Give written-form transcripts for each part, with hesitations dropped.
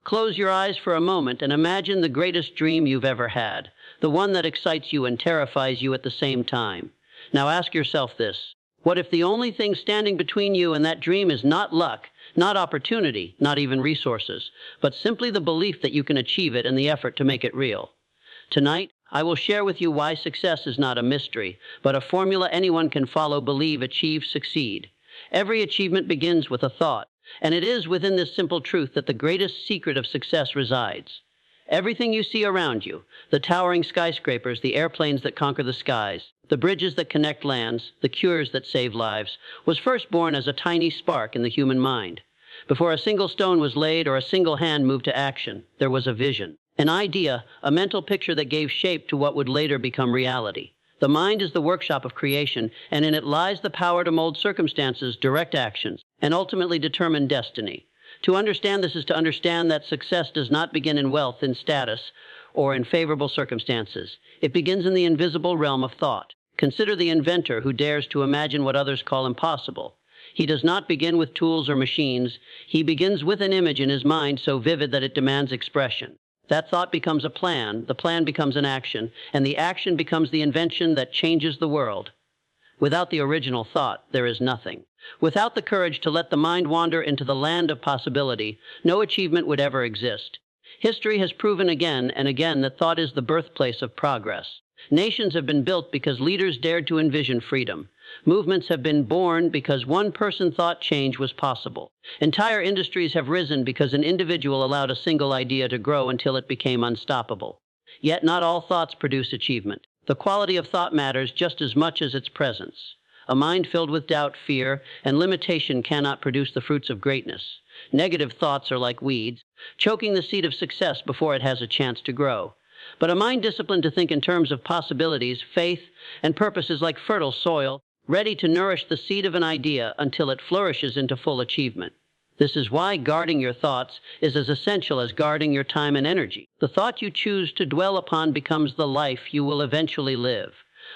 Close your eyes for a moment and imagine the greatest dream you've ever had, the one that excites you and terrifies you at the same time. Now ask yourself this: what if the only thing standing between you and that dream is not luck, not opportunity, not even resources, but simply the belief that you can achieve it and the effort to make it real? Tonight, I will share with you why success is not a mystery, but a formula anyone can follow, believe, achieve, succeed. Every achievement begins with a thought, and it is within this simple truth that the greatest secret of success resides. Everything you see around you, the towering skyscrapers, the airplanes that conquer the skies, the bridges that connect lands, the cures that save lives, was first born as a tiny spark in the human mind. Before a single stone was laid or a single hand moved to action, there was a vision, an idea, a mental picture that gave shape to what would later become reality. The mind is the workshop of creation, and in it lies the power to mold circumstances, direct actions, and ultimately determine destiny. To understand this is to understand that success does not begin in wealth, in status, or in favorable circumstances. It begins in the invisible realm of thought. Consider the inventor who dares to imagine what others call impossible. He does not begin with tools or machines. He begins with an image in his mind so vivid that it demands expression. That thought becomes a plan, the plan becomes an action, and the action becomes the invention that changes the world. Without the original thought, there is nothing. Without the courage to let the mind wander into the land of possibility, no achievement would ever exist. History has proven again and again that thought is the birthplace of progress. Nations have been built because leaders dared to envision freedom. Movements have been born because one person thought change was possible. Entire industries have risen because an individual allowed a single idea to grow until it became unstoppable. Yet not all thoughts produce achievement. The quality of thought matters just as much as its presence. A mind filled with doubt, fear, and limitation cannot produce the fruits of greatness. Negative thoughts are like weeds, choking the seed of success before it has a chance to grow. But a mind disciplined to think in terms of possibilities, faith, and purpose is like fertile soil, ready to nourish the seed of an idea until it flourishes into full achievement. This is why guarding your thoughts is as essential as guarding your time and energy. The thought you choose to dwell upon becomes the life you will eventually live.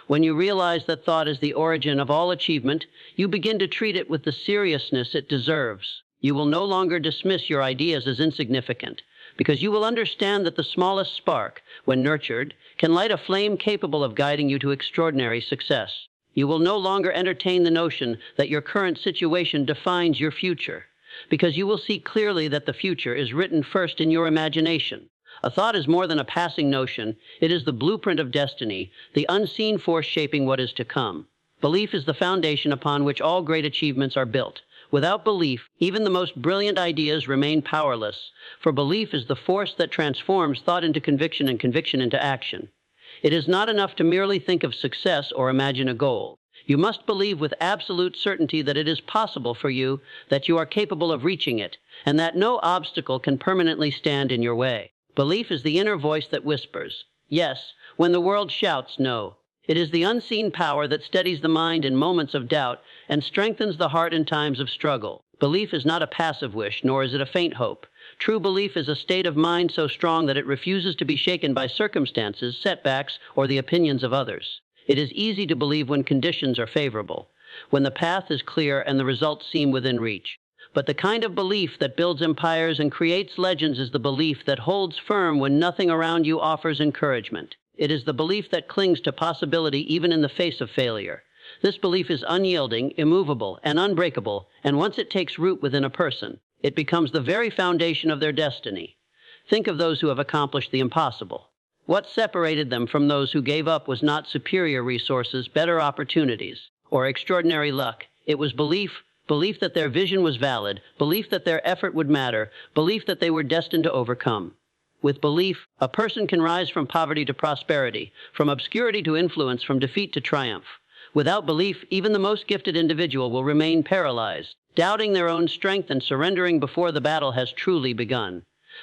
When you realize that thought is the origin of all achievement, you begin to treat it with the seriousness it deserves. You will no longer dismiss your ideas as insignificant, because you will understand that the smallest spark, when nurtured, can light a flame capable of guiding you to extraordinary success. You will no longer entertain the notion that your current situation defines your future, because you will see clearly that the future is written first in your imagination. A thought is more than a passing notion. It is the blueprint of destiny, the unseen force shaping what is to come. Belief is the foundation upon which all great achievements are built. Without belief, even the most brilliant ideas remain powerless, for belief is the force that transforms thought into conviction and conviction into action. It is not enough to merely think of success or imagine a goal. You must believe with absolute certainty that it is possible for you, that you are capable of reaching it, and that no obstacle can permanently stand in your way. Belief is the inner voice that whispers, yes, when the world shouts no. It is the unseen power that steadies the mind in moments of doubt and strengthens the heart in times of struggle. Belief is not a passive wish, nor is it a faint hope. True belief is a state of mind so strong that it refuses to be shaken by circumstances, setbacks, or the opinions of others. It is easy to believe when conditions are favorable, when the path is clear and the results seem within reach. But the kind of belief that builds empires and creates legends is the belief that holds firm when nothing around you offers encouragement. It is the belief that clings to possibility even in the face of failure. This belief is unyielding, immovable, and unbreakable, and once it takes root within a person, it becomes the very foundation of their destiny. Think of those who have accomplished the impossible. What separated them from those who gave up was not superior resources, better opportunities, or extraordinary luck. It was belief that their vision was valid, belief that their effort would matter, belief that they were destined to overcome. With belief, a person can rise from poverty to prosperity, from obscurity to influence, from defeat to triumph. Without belief, even the most gifted individual will remain paralyzed, doubting their own strength and surrendering before the battle has truly begun.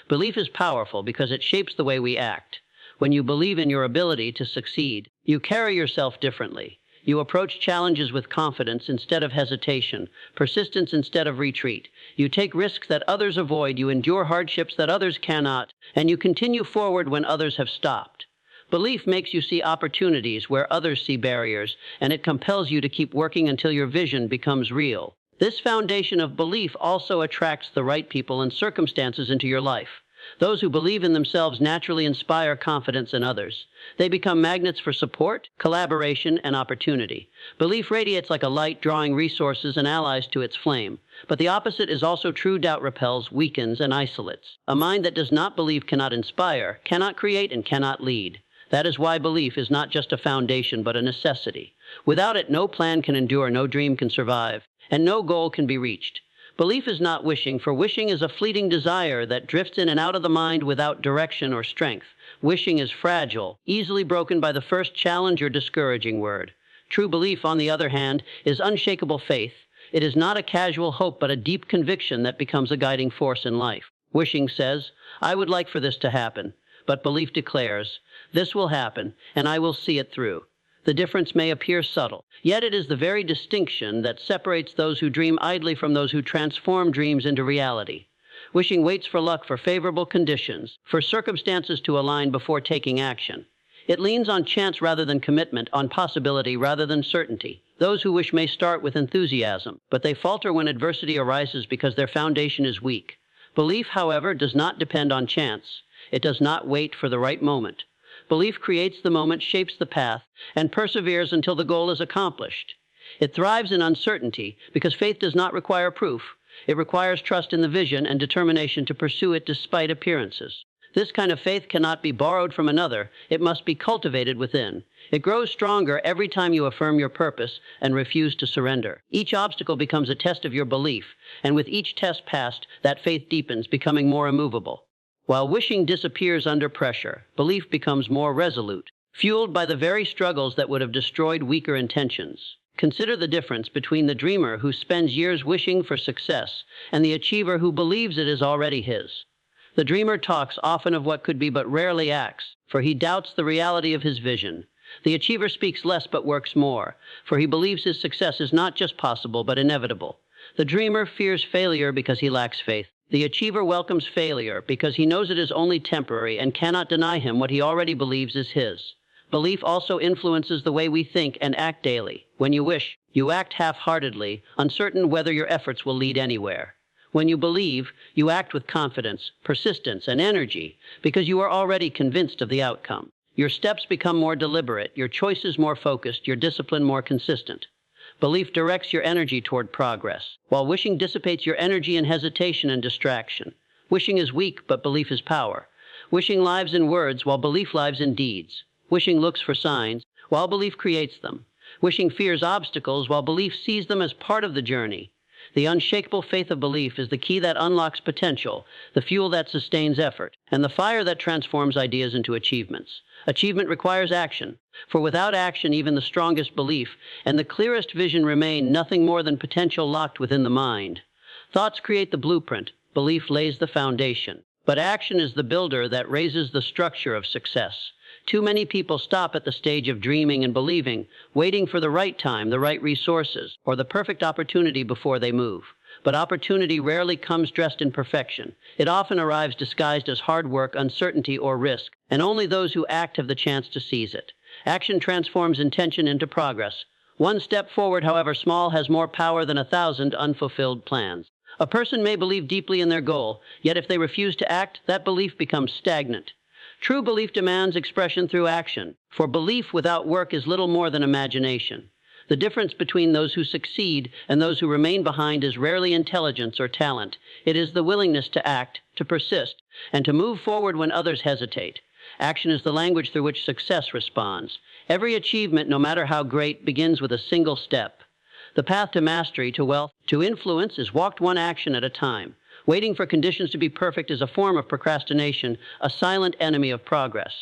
Belief is powerful because it shapes the way we act. When you believe in your ability to succeed, you carry yourself differently. You approach challenges with confidence instead of hesitation, persistence instead of retreat. You take risks that others avoid, you endure hardships that others cannot, and you continue forward when others have stopped. Belief makes you see opportunities where others see barriers, and it compels you to keep working until your vision becomes real. This foundation of belief also attracts the right people and circumstances into your life. Those who believe in themselves naturally inspire confidence in others. They become magnets for support, collaboration, and opportunity. Belief radiates like a light, drawing resources and allies to its flame. But the opposite is also true. Doubt repels, weakens, and isolates. A mind that does not believe cannot inspire, cannot create, and cannot lead. That is why belief is not just a foundation, but a necessity. Without it, no plan can endure, no dream can survive, and no goal can be reached. Belief is not wishing, for wishing is a fleeting desire that drifts in and out of the mind without direction or strength. Wishing is fragile, easily broken by the first challenge or discouraging word. True belief, on the other hand, is unshakable faith. It is not a casual hope, but a deep conviction that becomes a guiding force in life. Wishing says, "I would like for this to happen," but belief declares, "This will happen, and I will see it through." The difference may appear subtle, yet it is the very distinction that separates those who dream idly from those who transform dreams into reality. Wishing waits for luck, for favorable conditions, for circumstances to align before taking action. It leans on chance rather than commitment, on possibility rather than certainty. Those who wish may start with enthusiasm, but they falter when adversity arises because their foundation is weak. Belief, however, does not depend on chance. It does not wait for the right moment. Belief creates the moment, shapes the path, and perseveres until the goal is accomplished. It thrives in uncertainty because faith does not require proof. It requires trust in the vision and determination to pursue it despite appearances. This kind of faith cannot be borrowed from another. It must be cultivated within. It grows stronger every time you affirm your purpose and refuse to surrender. Each obstacle becomes a test of your belief, and with each test passed, that faith deepens, becoming more immovable. While wishing disappears under pressure, belief becomes more resolute, fueled by the very struggles that would have destroyed weaker intentions. Consider the difference between the dreamer who spends years wishing for success and the achiever who believes it is already his. The dreamer talks often of what could be but rarely acts, for he doubts the reality of his vision. The achiever speaks less but works more, for he believes his success is not just possible but inevitable. The dreamer fears failure because he lacks faith. The achiever welcomes failure because he knows it is only temporary and cannot deny him what he already believes is his. Belief also influences the way we think and act daily. When you wish, you act half-heartedly, uncertain whether your efforts will lead anywhere. When you believe, you act with confidence, persistence, and energy because you are already convinced of the outcome. Your steps become more deliberate, your choices more focused, your discipline more consistent. Belief directs your energy toward progress, while wishing dissipates your energy in hesitation and distraction. Wishing is weak, but belief is power. Wishing lives in words, while belief lives in deeds. Wishing looks for signs, while belief creates them. Wishing fears obstacles, while belief sees them as part of the journey. The unshakable faith of belief is the key that unlocks potential, the fuel that sustains effort, and the fire that transforms ideas into achievements. Achievement requires action, for without action, even the strongest belief and the clearest vision remain nothing more than potential locked within the mind. Thoughts create the blueprint, belief lays the foundation, but action is the builder that raises the structure of success. Too many people stop at the stage of dreaming and believing, waiting for the right time, the right resources, or the perfect opportunity before they move. But opportunity rarely comes dressed in perfection. It often arrives disguised as hard work, uncertainty, or risk, and only those who act have the chance to seize it. Action transforms intention into progress. One step forward, however small, has more power than 1,000 unfulfilled plans. A person may believe deeply in their goal, yet if they refuse to act, that belief becomes stagnant. True belief demands expression through action, for belief without work is little more than imagination. The difference between those who succeed and those who remain behind is rarely intelligence or talent. It is the willingness to act, to persist, and to move forward when others hesitate. Action is the language through which success responds. Every achievement, no matter how great, begins with a single step. The path to mastery, to wealth, to influence is walked one action at a time. Waiting for conditions to be perfect is a form of procrastination, a silent enemy of progress.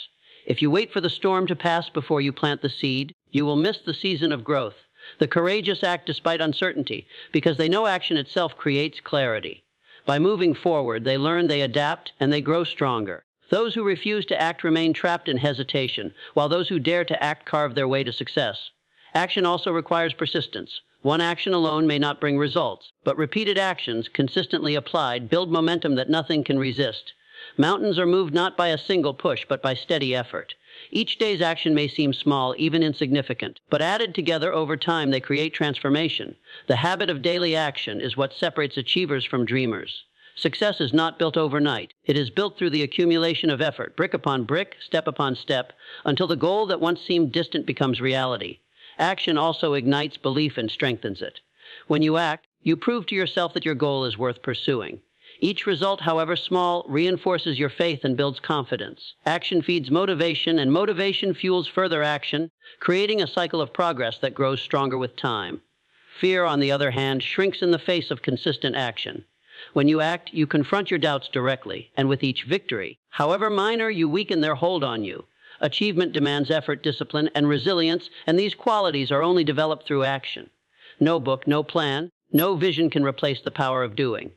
If you wait for the storm to pass before you plant the seed, you will miss the season of growth. The courageous act despite uncertainty, because they know action itself creates clarity. By moving forward, they learn, they adapt, and they grow stronger. Those who refuse to act remain trapped in hesitation, while those who dare to act carve their way to success. Action also requires persistence. One action alone may not bring results, but repeated actions, consistently applied, build momentum that nothing can resist. Mountains are moved not by a single push, but by steady effort. Each day's action may seem small, even insignificant, but added together over time they create transformation. The habit of daily action is what separates achievers from dreamers. Success is not built overnight. It is built through the accumulation of effort, brick upon brick, step upon step, until the goal that once seemed distant becomes reality. Action also ignites belief and strengthens it. When you act, you prove to yourself that your goal is worth pursuing. Each result, however small, reinforces your faith and builds confidence. Action feeds motivation, and motivation fuels further action, creating a cycle of progress that grows stronger with time. Fear, on the other hand, shrinks in the face of consistent action. When you act, you confront your doubts directly, and with each victory, however minor, you weaken their hold on you. Achievement demands effort, discipline, and resilience, and these qualities are only developed through action. No book, no plan, no vision can replace the power of doing.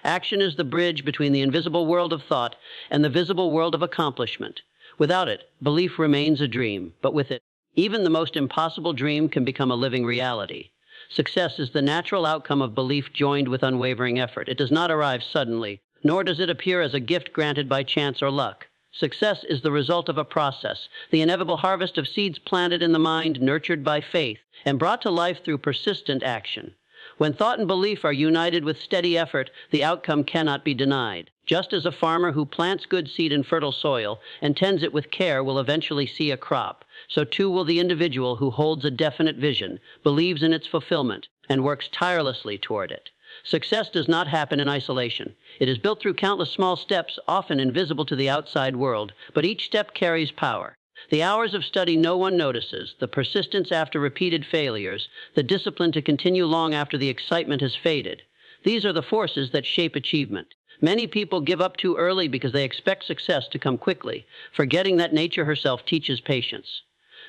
Action is the bridge between the invisible world of thought and the visible world of accomplishment. Without it, belief remains a dream, but with it, even the most impossible dream can become a living reality. Success is the natural outcome of belief joined with unwavering effort. It does not arrive suddenly, nor does it appear as a gift granted by chance or luck. Success is the result of a process, the inevitable harvest of seeds planted in the mind, nurtured by faith, and brought to life through persistent action. When thought and belief are united with steady effort, the outcome cannot be denied. Just as a farmer who plants good seed in fertile soil and tends it with care will eventually see a crop, so too will the individual who holds a definite vision, believes in its fulfillment, and works tirelessly toward it. Success does not happen in isolation. It is built through countless small steps, often invisible to the outside world, but each step carries power. The hours of study no one notices, the persistence after repeated failures, the discipline to continue long after the excitement has faded. These are the forces that shape achievement. Many people give up too early because they expect success to come quickly, forgetting that nature herself teaches patience.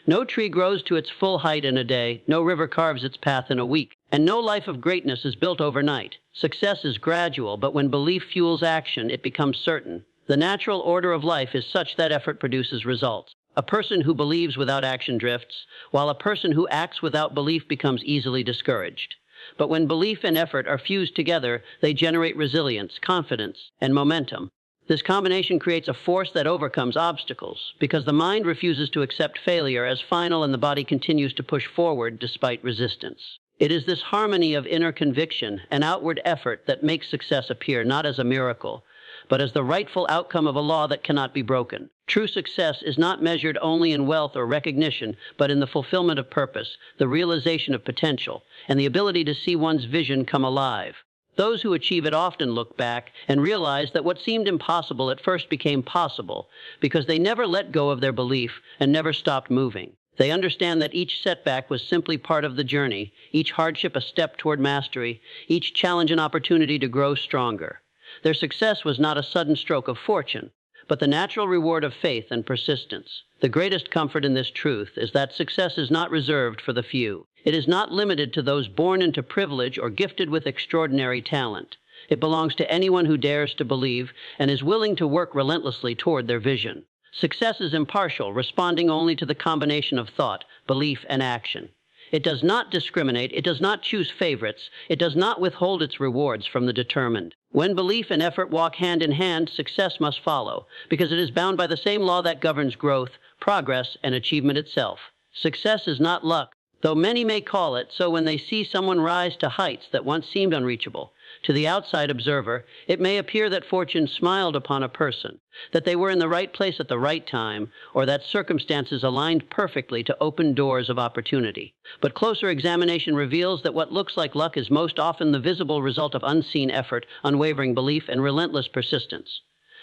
No tree grows to its full height in a day, no river carves its path in a week, and no life of greatness is built overnight. Success is gradual, but when belief fuels action, it becomes certain. The natural order of life is such that effort produces results. A person who believes without action drifts, while a person who acts without belief becomes easily discouraged. But when belief and effort are fused together, they generate resilience, confidence, and momentum. This combination creates a force that overcomes obstacles, because the mind refuses to accept failure as final and the body continues to push forward despite resistance. It is this harmony of inner conviction and outward effort that makes success appear not as a miracle, but as the rightful outcome of a law that cannot be broken. True success is not measured only in wealth or recognition, but in the fulfillment of purpose, the realization of potential, and the ability to see one's vision come alive. Those who achieve it often look back and realize that what seemed impossible at first became possible because they never let go of their belief and never stopped moving. They understand that each setback was simply part of the journey, each hardship a step toward mastery, each challenge an opportunity to grow stronger. Their success was not a sudden stroke of fortune, but the natural reward of faith and persistence. The greatest comfort in this truth is that success is not reserved for the few. It is not limited to those born into privilege or gifted with extraordinary talent. It belongs to anyone who dares to believe and is willing to work relentlessly toward their vision. Success is impartial, responding only to the combination of thought, belief, and action. It does not discriminate, it does not choose favorites, it does not withhold its rewards from the determined. When belief and effort walk hand in hand, success must follow, because it is bound by the same law that governs growth, progress, and achievement itself. Success is not luck, though many may call it so when they see someone rise to heights that once seemed unreachable. To the outside observer, it may appear that fortune smiled upon a person, that they were in the right place at the right time, or that circumstances aligned perfectly to open doors of opportunity. But closer examination reveals that what looks like luck is most often the visible result of unseen effort, unwavering belief, and relentless persistence.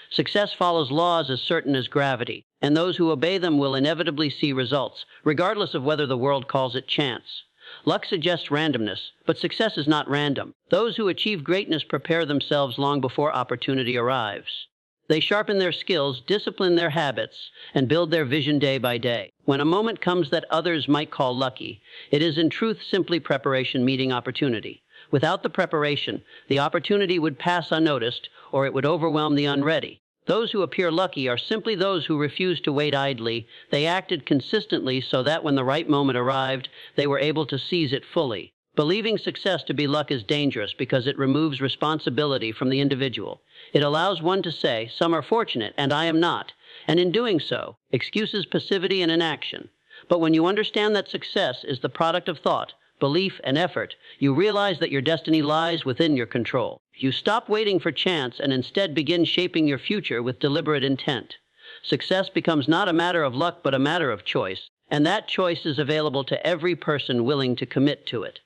Success follows laws as certain as gravity, and those who obey them will inevitably see results, regardless of whether the world calls it chance. Luck suggests randomness, but success is not random. Those who achieve greatness prepare themselves long before opportunity arrives. They sharpen their skills, discipline their habits, and build their vision day by day. When a moment comes that others might call lucky, it is in truth simply preparation meeting opportunity. Without the preparation, the opportunity would pass unnoticed, or it would overwhelm the unready. Those who appear lucky are simply those who refuse to wait idly. They acted consistently so that when the right moment arrived, they were able to seize it fully. Believing success to be luck is dangerous because it removes responsibility from the individual. It allows one to say, "Some are fortunate, and I am not," and in doing so, excuses passivity and inaction. But when you understand that success is the product of thought, belief, and effort, you realize that your destiny lies within your control. You stop waiting for chance and instead begin shaping your future with deliberate intent. Success becomes not a matter of luck but a matter of choice, and that choice is available to every person willing to commit to it.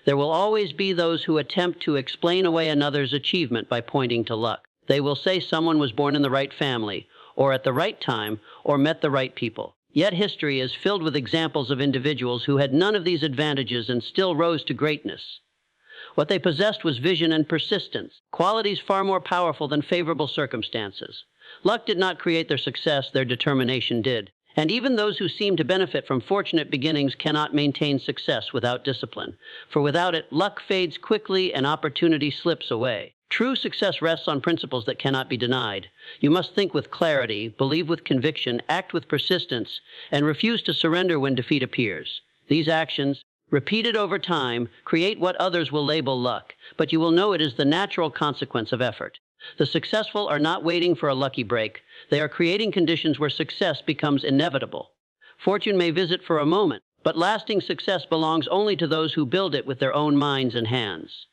There will always be those who attempt to explain away another's achievement by pointing to luck. They will say someone was born in the right family, or at the right time, or met the right people. Yet history is filled with examples of individuals who had none of these advantages and still rose to greatness. What they possessed was vision and persistence, qualities far more powerful than favorable circumstances. Luck did not create their success, their determination did. And even those who seem to benefit from fortunate beginnings cannot maintain success without discipline, for without it, luck fades quickly and opportunity slips away. True success rests on principles that cannot be denied. You must think with clarity, believe with conviction, act with persistence, and refuse to surrender when defeat appears. These actions, repeated over time, create what others will label luck, but you will know it is the natural consequence of effort. The successful are not waiting for a lucky break. They are creating conditions where success becomes inevitable. Fortune may visit for a moment, but lasting success belongs only to those who build it with their own minds and hands.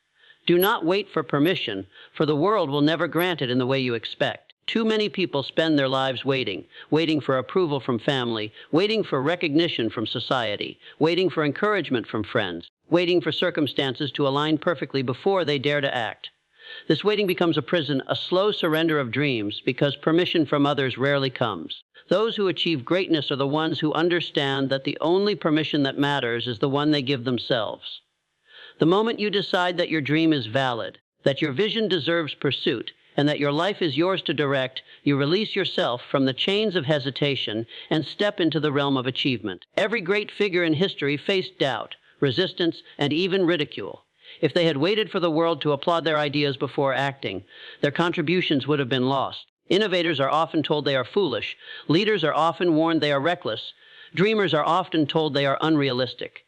Do not wait for permission, for the world will never grant it in the way you expect. Too many people spend their lives waiting for approval from family, waiting for recognition from society, waiting for encouragement from friends, waiting for circumstances to align perfectly before they dare to act. This waiting becomes a prison, a slow surrender of dreams, because permission from others rarely comes. Those who achieve greatness are the ones who understand that the only permission that matters is the one they give themselves. The moment you decide that your dream is valid, that your vision deserves pursuit, and that your life is yours to direct, you release yourself from the chains of hesitation and step into the realm of achievement. Every great figure in history faced doubt, resistance, and even ridicule. If they had waited for the world to applaud their ideas before acting, their contributions would have been lost. Innovators are often told they are foolish. Leaders are often warned they are reckless. Dreamers are often told they are unrealistic.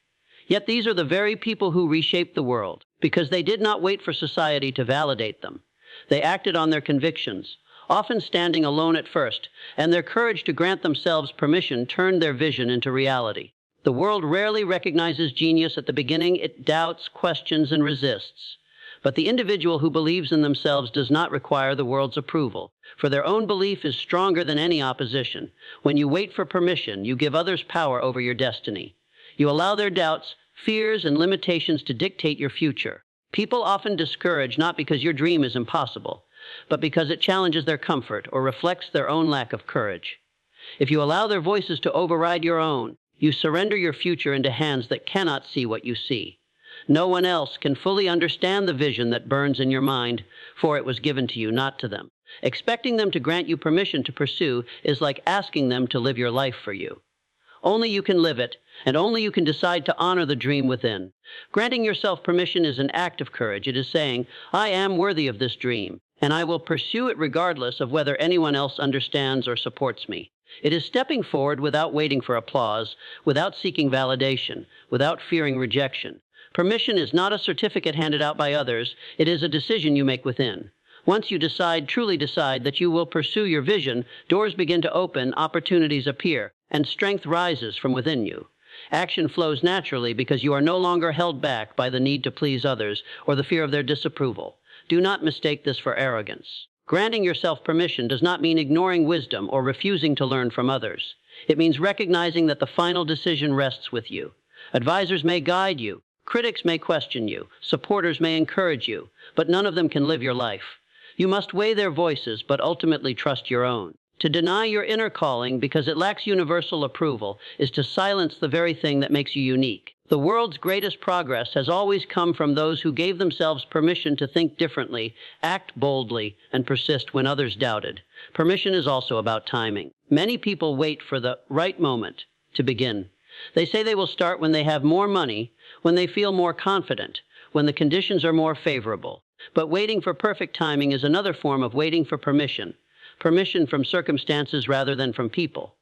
Yet these are the very people who reshaped the world, because they did not wait for society to validate them. They acted on their convictions, often standing alone at first, and their courage to grant themselves permission turned their vision into reality. The world rarely recognizes genius at the beginning. It doubts, questions, and resists. But the individual who believes in themselves does not require the world's approval, for their own belief is stronger than any opposition. When you wait for permission, you give others power over your destiny. You allow their doubts, fears, and limitations to dictate your future. People often discourage not because your dream is impossible, but because it challenges their comfort or reflects their own lack of courage. If you allow their voices to override your own, you surrender your future into hands that cannot see what you see. No one else can fully understand the vision that burns in your mind, for it was given to you, not to them. Expecting them to grant you permission to pursue is like asking them to live your life for you. Only you can live it, and only you can decide to honor the dream within. Granting yourself permission is an act of courage. It is saying, I am worthy of this dream, and I will pursue it regardless of whether anyone else understands or supports me. It is stepping forward without waiting for applause, without seeking validation, without fearing rejection. Permission is not a certificate handed out by others. It is a decision you make within. Once you truly decide that you will pursue your vision, doors begin to open, opportunities appear, and strength rises from within you. Action flows naturally because you are no longer held back by the need to please others or the fear of their disapproval. Do not mistake this for arrogance. Granting yourself permission does not mean ignoring wisdom or refusing to learn from others. It means recognizing that the final decision rests with you. Advisors may guide you, critics may question you, supporters may encourage you, but none of them can live your life. You must weigh their voices, but ultimately trust your own. To deny your inner calling because it lacks universal approval is to silence the very thing that makes you unique. The world's greatest progress has always come from those who gave themselves permission to think differently, act boldly, and persist when others doubted. Permission is also about timing. Many people wait for the right moment to begin. They say they will start when they have more money, when they feel more confident, when the conditions are more favorable. But waiting for perfect timing is another form of waiting for permission. Permission from circumstances rather than from people.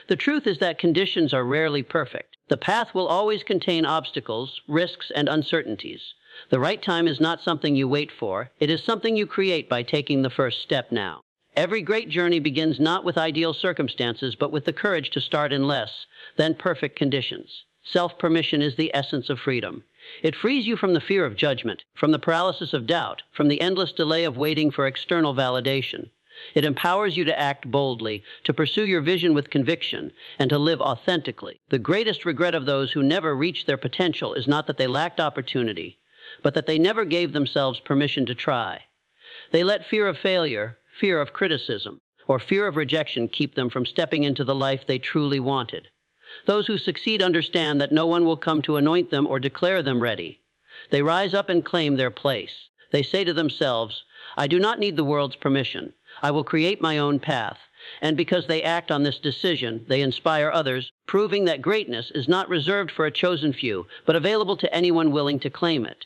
The truth is that conditions are rarely perfect. The path will always contain obstacles, risks, and uncertainties. The right time is not something you wait for. It is something you create by taking the first step now. Every great journey begins not with ideal circumstances, but with the courage to start in less than perfect conditions. Self-permission is the essence of freedom. It frees you from the fear of judgment, from the paralysis of doubt, from the endless delay of waiting for external validation. It empowers you to act boldly, to pursue your vision with conviction, and to live authentically. The greatest regret of those who never reached their potential is not that they lacked opportunity, but that they never gave themselves permission to try. They let fear of failure, fear of criticism, or fear of rejection keep them from stepping into the life they truly wanted. Those who succeed understand that no one will come to anoint them or declare them ready. They rise up and claim their place. They say to themselves, "I do not need the world's permission. I will create my own path." And because they act on this decision, they inspire others, proving that greatness is not reserved for a chosen few, but available to anyone willing to claim it.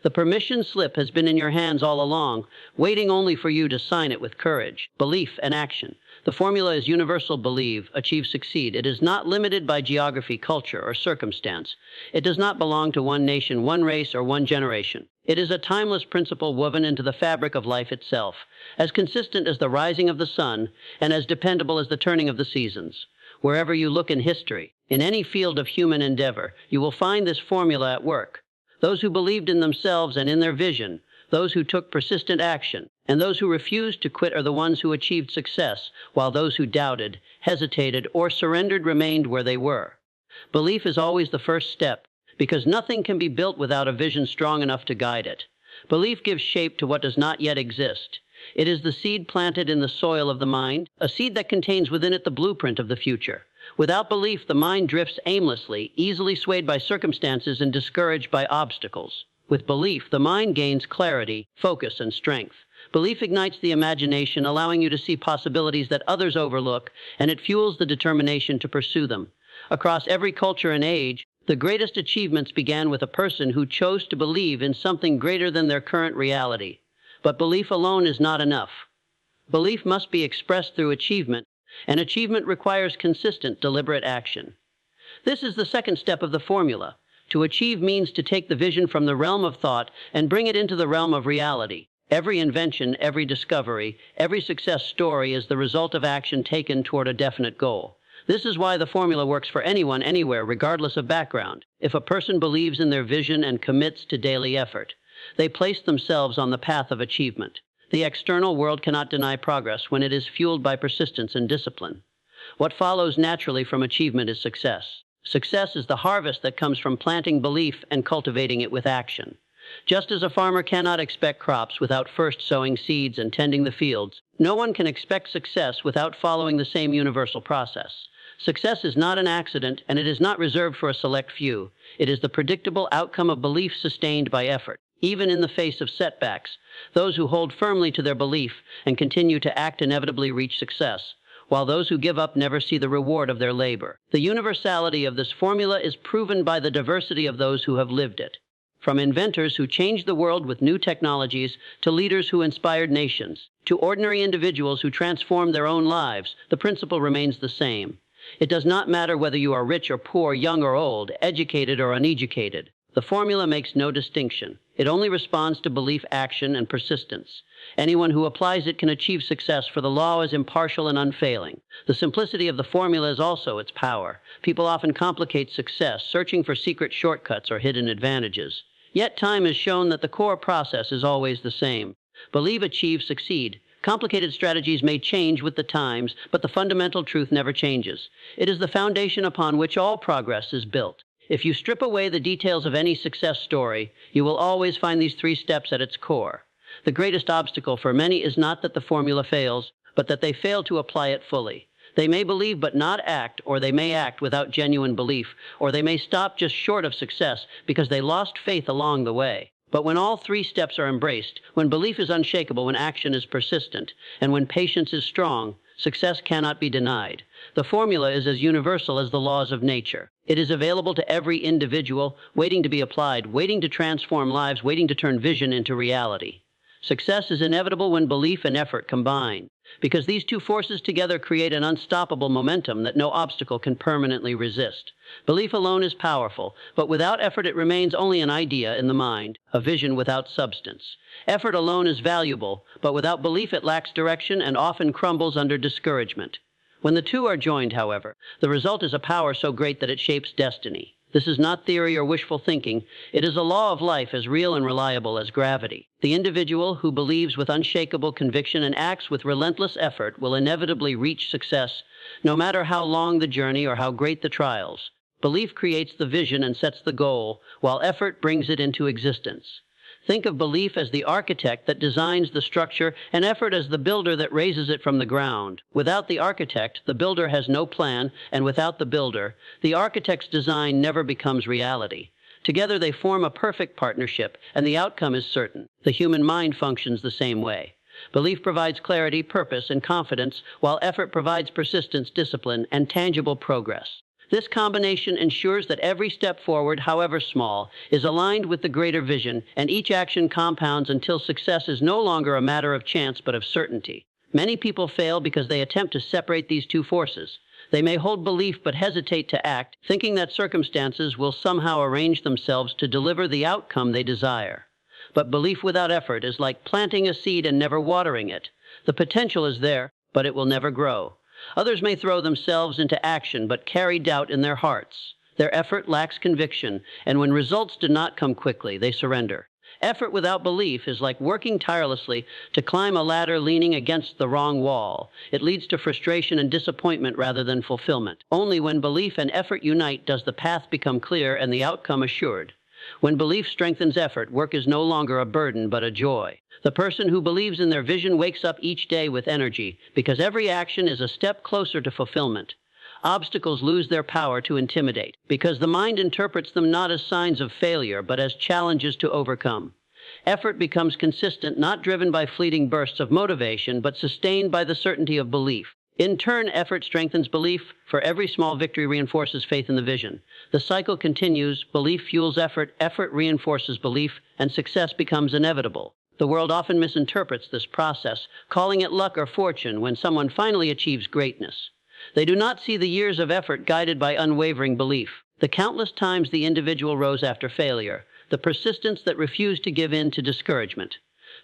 The permission slip has been in your hands all along, waiting only for you to sign it with courage, belief, and action. The formula is universal: believe, achieve, succeed. It is not limited by geography, culture, or circumstance. It does not belong to one nation, one race, or one generation. It is a timeless principle woven into the fabric of life itself, as consistent as the rising of the sun and as dependable as the turning of the seasons. Wherever you look in history, in any field of human endeavor, you will find this formula at work. Those who believed in themselves and in their vision, those who took persistent action, and those who refused to quit are the ones who achieved success, while those who doubted, hesitated, or surrendered remained where they were. Belief is always the first step, because nothing can be built without a vision strong enough to guide it. Belief gives shape to what does not yet exist. It is the seed planted in the soil of the mind, a seed that contains within it the blueprint of the future. Without belief, the mind drifts aimlessly, easily swayed by circumstances and discouraged by obstacles. With belief, the mind gains clarity, focus, and strength. Belief ignites the imagination, allowing you to see possibilities that others overlook, and it fuels the determination to pursue them. Across every culture and age, the greatest achievements began with a person who chose to believe in something greater than their current reality. But belief alone is not enough. Belief must be expressed through achievement, and achievement requires consistent, deliberate action. This is the second step of the formula. To achieve means to take the vision from the realm of thought and bring it into the realm of reality. Every invention, every discovery, every success story is the result of action taken toward a definite goal. This is why the formula works for anyone, anywhere, regardless of background. If a person believes in their vision and commits to daily effort, they place themselves on the path of achievement. The external world cannot deny progress when it is fueled by persistence and discipline. What follows naturally from achievement is success. Success is the harvest that comes from planting belief and cultivating it with action. Just as a farmer cannot expect crops without first sowing seeds and tending the fields, no one can expect success without following the same universal process. Success is not an accident, and it is not reserved for a select few. It is the predictable outcome of belief sustained by effort. Even in the face of setbacks, those who hold firmly to their belief and continue to act inevitably reach success, while those who give up never see the reward of their labor. The universality of this formula is proven by the diversity of those who have lived it. From inventors who changed the world with new technologies, to leaders who inspired nations, to ordinary individuals who transformed their own lives, the principle remains the same. It does not matter whether you are rich or poor, young or old, educated or uneducated. The formula makes no distinction. It only responds to belief, action, and persistence. Anyone who applies it can achieve success, for the law is impartial and unfailing. The simplicity of the formula is also its power. People often complicate success, searching for secret shortcuts or hidden advantages. Yet time has shown that the core process is always the same. Believe, achieve, succeed. Complicated strategies may change with the times, but the fundamental truth never changes. It is the foundation upon which all progress is built. If you strip away the details of any success story, you will always find these three steps at its core. The greatest obstacle for many is not that the formula fails, but that they fail to apply it fully. They may believe but not act, or they may act without genuine belief, or they may stop just short of success because they lost faith along the way. But when all three steps are embraced, when belief is unshakable, when action is persistent, and when patience is strong, success cannot be denied. The formula is as universal as the laws of nature. It is available to every individual, waiting to be applied, waiting to transform lives, waiting to turn vision into reality. Success is inevitable when belief and effort combine, because these two forces together create an unstoppable momentum that no obstacle can permanently resist. Belief alone is powerful, but without effort it remains only an idea in the mind, a vision without substance. Effort alone is valuable, but without belief it lacks direction and often crumbles under discouragement. When the two are joined, however, the result is a power so great that it shapes destiny. This is not theory or wishful thinking. It is a law of life as real and reliable as gravity. The individual who believes with unshakable conviction and acts with relentless effort will inevitably reach success, no matter how long the journey or how great the trials. Belief creates the vision and sets the goal, while effort brings it into existence. Think of belief as the architect that designs the structure and effort as the builder that raises it from the ground. Without the architect, the builder has no plan, and without the builder, the architect's design never becomes reality. Together they form a perfect partnership, and the outcome is certain. The human mind functions the same way. Belief provides clarity, purpose, and confidence, while effort provides persistence, discipline, and tangible progress. This combination ensures that every step forward, however small, is aligned with the greater vision, and each action compounds until success is no longer a matter of chance but of certainty. Many people fail because they attempt to separate these two forces. They may hold belief but hesitate to act, thinking that circumstances will somehow arrange themselves to deliver the outcome they desire. But belief without effort is like planting a seed and never watering it. The potential is there, but it will never grow. Others may throw themselves into action but carry doubt in their hearts. Their effort lacks conviction, and when results do not come quickly, they surrender. Effort without belief is like working tirelessly to climb a ladder leaning against the wrong wall. It leads to frustration and disappointment rather than fulfillment. Only when belief and effort unite does the path become clear and the outcome assured. When belief strengthens effort, work is no longer a burden but a joy. The person who believes in their vision wakes up each day with energy, because every action is a step closer to fulfillment. Obstacles lose their power to intimidate, because the mind interprets them not as signs of failure, but as challenges to overcome. Effort becomes consistent, not driven by fleeting bursts of motivation, but sustained by the certainty of belief. In turn, effort strengthens belief, for every small victory reinforces faith in the vision. The cycle continues, belief fuels effort, effort reinforces belief, and success becomes inevitable. The world often misinterprets this process, calling it luck or fortune when someone finally achieves greatness. They do not see the years of effort guided by unwavering belief, the countless times the individual rose after failure, the persistence that refused to give in to discouragement.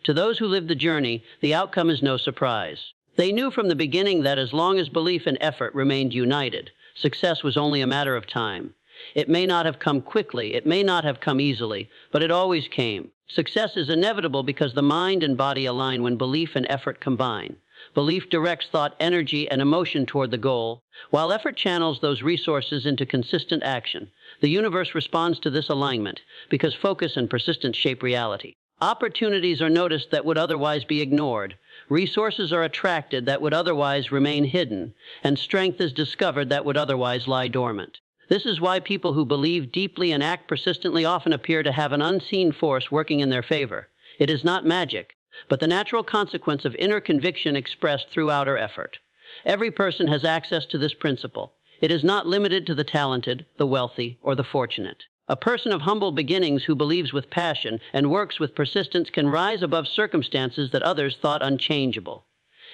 To those who live the journey, the outcome is no surprise. They knew from the beginning that as long as belief and effort remained united, success was only a matter of time. It may not have come quickly, it may not have come easily, but it always came. Success is inevitable because the mind and body align when belief and effort combine. Belief directs thought, energy, and emotion toward the goal, while effort channels those resources into consistent action. The universe responds to this alignment because focus and persistence shape reality. Opportunities are noticed that would otherwise be ignored. Resources are attracted that would otherwise remain hidden, and strength is discovered that would otherwise lie dormant. This is why people who believe deeply and act persistently often appear to have an unseen force working in their favor. It is not magic, but the natural consequence of inner conviction expressed through outer effort. Every person has access to this principle. It is not limited to the talented, the wealthy, or the fortunate. A person of humble beginnings who believes with passion and works with persistence can rise above circumstances that others thought unchangeable.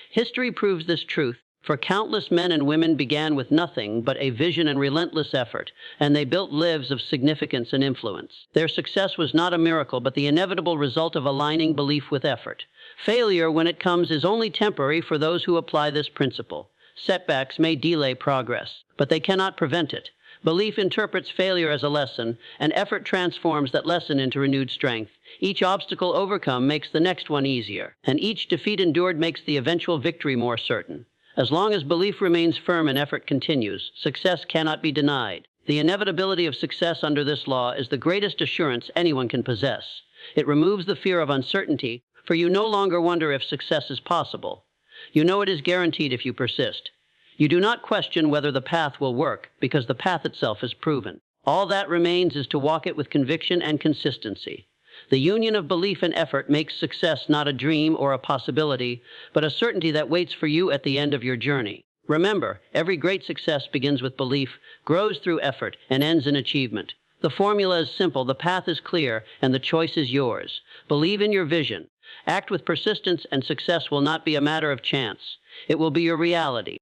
History proves this truth, for countless men and women began with nothing but a vision and relentless effort, and they built lives of significance and influence. Their success was not a miracle, but the inevitable result of aligning belief with effort. Failure, when it comes, is only temporary for those who apply this principle. Setbacks may delay progress, but they cannot prevent it. Belief interprets failure as a lesson, and effort transforms that lesson into renewed strength. Each obstacle overcome makes the next one easier, and each defeat endured makes the eventual victory more certain. As long as belief remains firm and effort continues, success cannot be denied. The inevitability of success under this law is the greatest assurance anyone can possess. It removes the fear of uncertainty, for you no longer wonder if success is possible. You know it is guaranteed if you persist. You do not question whether the path will work, because the path itself is proven. All that remains is to walk it with conviction and consistency. The union of belief and effort makes success not a dream or a possibility, but a certainty that waits for you at the end of your journey. Remember, every great success begins with belief, grows through effort, and ends in achievement. The formula is simple, the path is clear, and the choice is yours. Believe in your vision. Act with persistence, and success will not be a matter of chance. It will be your reality.